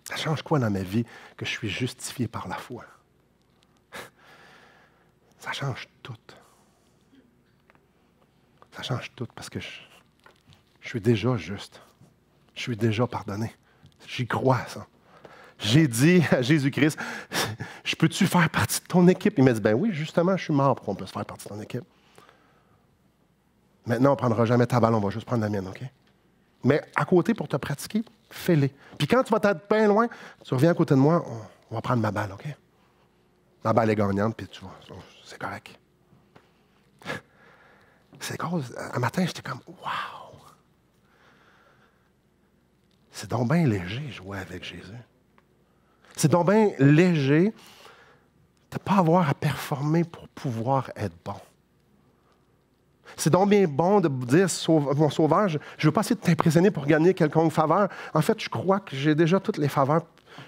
Ça change quoi dans ma vie que je suis justifié par la foi? Ça change tout. Ça change tout parce que je suis déjà juste. Je suis déjà pardonné. J'y crois à ça. J'ai dit à Jésus-Christ, je peux-tu faire partie de ton équipe? Il m'a dit, ben oui, justement, je suis mort pour qu'on puisse faire partie de ton équipe. Maintenant, on ne prendra jamais ta balle, on va juste prendre la mienne, OK? Mais à côté, pour te pratiquer, fais-les. Puis quand tu vas être bien loin, tu reviens à côté de moi, on va prendre ma balle, OK? Ma balle est gagnante, puis tu vois, c'est correct. C'est cause, un matin, j'étais comme, wow! C'est donc bien léger jouer avec Jésus. C'est donc bien léger de ne pas avoir à performer pour pouvoir être bon. C'est donc bien bon de dire, mon sauveur, je ne veux pas essayer de t'impressionner pour gagner quelconque faveur. En fait, je crois que j'ai déjà toutes les faveurs.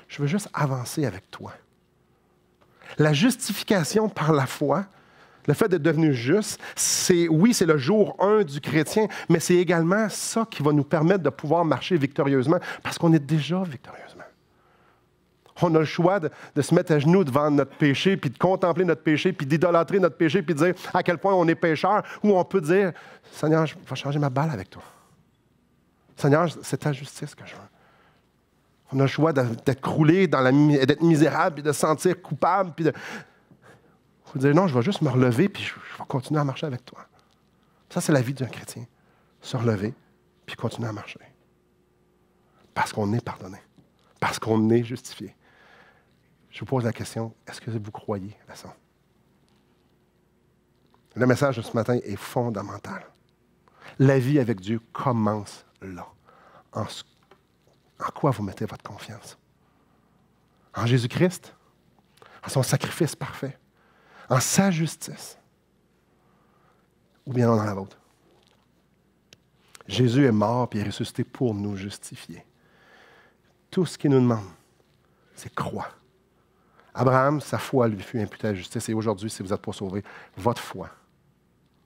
Je veux juste avancer avec toi. La justification par la foi, le fait d'être devenu juste, c'est le jour 1 du chrétien, mais c'est également ça qui va nous permettre de pouvoir marcher victorieusement, parce qu'on est déjà victorieusement. On a le choix de se mettre à genoux devant notre péché, puis de contempler notre péché, puis d'idolâtrer notre péché, puis de dire à quel point on est pécheur, ou on peut dire, Seigneur, je vais changer ma balle avec toi. Seigneur, c'est ta justice que je veux. On a le choix d'être croulé, d'être misérable, puis de se sentir coupable, puis de... Il faut dire, non, je vais juste me relever, puis je vais continuer à marcher avec toi. Ça, c'est la vie d'un chrétien. Se relever, puis continuer à marcher. Parce qu'on est pardonné. Parce qu'on est justifié. Je vous pose la question, est-ce que vous croyez à ça? Le message de ce matin est fondamental. La vie avec Dieu commence là. En quoi vous mettez votre confiance? En Jésus-Christ? En son sacrifice parfait? En sa justice? Ou bien dans la vôtre? Jésus est mort et est ressuscité pour nous justifier. Tout ce qu'il nous demande, c'est croire. Abraham, sa foi lui fut imputée à la justice. Et aujourd'hui, si vous n'êtes pas sauvé, votre foi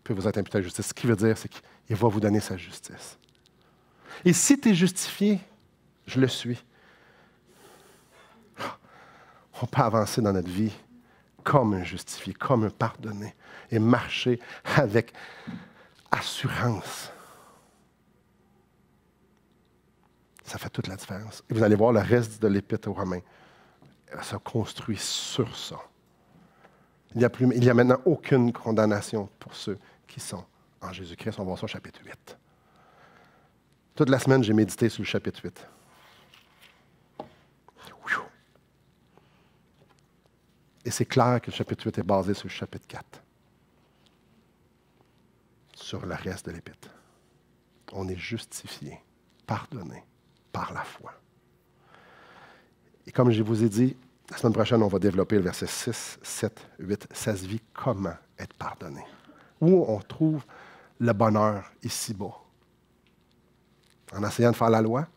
peut vous être imputée à la justice. Ce qui veut dire, c'est qu'il va vous donner sa justice. Et si tu es justifié, je le suis. On peut avancer dans notre vie comme un justifié, comme un pardonné, et marcher avec assurance. Ça fait toute la différence. Et vous allez voir le reste de l'Épître aux Romains. Elle se construit sur ça. Il n'y a maintenant aucune condamnation pour ceux qui sont en Jésus-Christ. On va voir ça au chapitre 8. Toute la semaine, j'ai médité sur le chapitre 8. Et c'est clair que le chapitre 8 est basé sur le chapitre 4. Sur le reste de l'Épître. On est justifié, pardonné par la foi. Et comme je vous ai dit, la semaine prochaine, on va développer le verset 6, 7, 8. Ça se vit comment être pardonné. Où on trouve le bonheur ici-bas. En essayant de faire la loi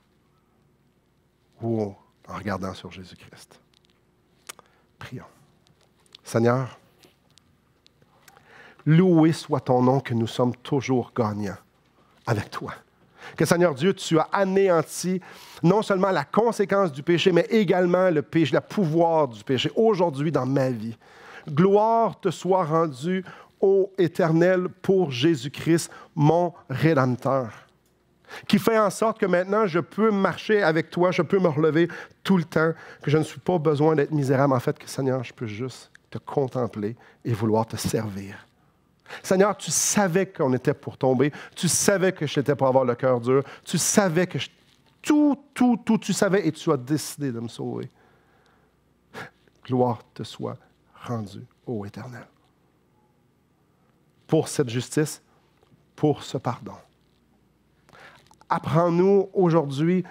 ou en regardant sur Jésus-Christ. Prions. Seigneur, loué soit ton nom que nous sommes toujours gagnants avec toi. Que Seigneur Dieu, tu as anéanti non seulement la conséquence du péché, mais également le péché, le pouvoir du péché aujourd'hui dans ma vie. Gloire te soit rendue, ô Éternel, pour Jésus-Christ, mon Rédempteur, qui fait en sorte que maintenant je peux marcher avec toi, je peux me relever tout le temps, que je ne suis pas besoin d'être misérable. En fait, que Seigneur, je peux juste te contempler et vouloir te servir. Seigneur, tu savais qu'on était pour tomber. Tu savais que j'étais pour avoir le cœur dur. Tu savais que tout, tu savais et tu as décidé de me sauver. Gloire te soit rendue, ô Éternel. Pour cette justice, pour ce pardon. Apprends-nous aujourd'hui,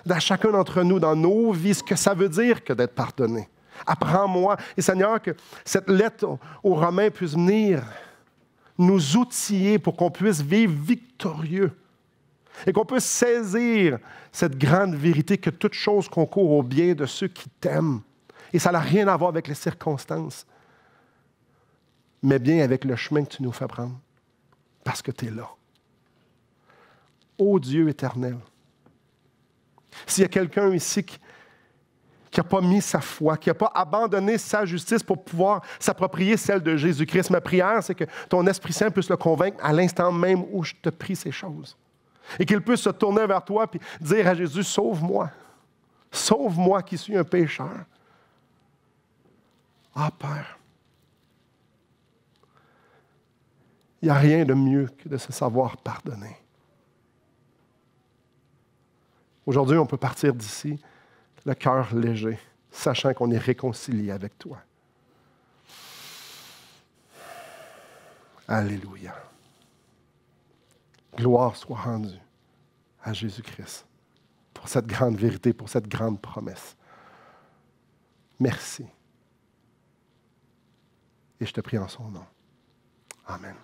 dans chacun d'entre nous, dans nos vies, ce que ça veut dire que d'être pardonné. Apprends-moi. Et Seigneur, que cette lettre aux Romains puisse venir nous outiller pour qu'on puisse vivre victorieux et qu'on puisse saisir cette grande vérité que toute chose concourt au bien de ceux qui t'aiment. Et ça n'a rien à voir avec les circonstances, mais bien avec le chemin que tu nous fais prendre, parce que tu es là. Ô Dieu éternel, s'il y a quelqu'un ici qui n'a pas mis sa foi, qui n'a pas abandonné sa justice pour pouvoir s'approprier celle de Jésus-Christ. Ma prière, c'est que ton Esprit Saint puisse le convaincre à l'instant même où je te prie ces choses. Et qu'il puisse se tourner vers toi et dire à Jésus, sauve-moi. Sauve-moi qui suis un pécheur. Ah, Père, il n'y a rien de mieux que de se savoir pardonner. Aujourd'hui, on peut partir d'ici le cœur léger, sachant qu'on est réconcilié avec toi. Alléluia. Gloire soit rendue à Jésus-Christ pour cette grande vérité, pour cette grande promesse. Merci. Et je te prie en son nom. Amen.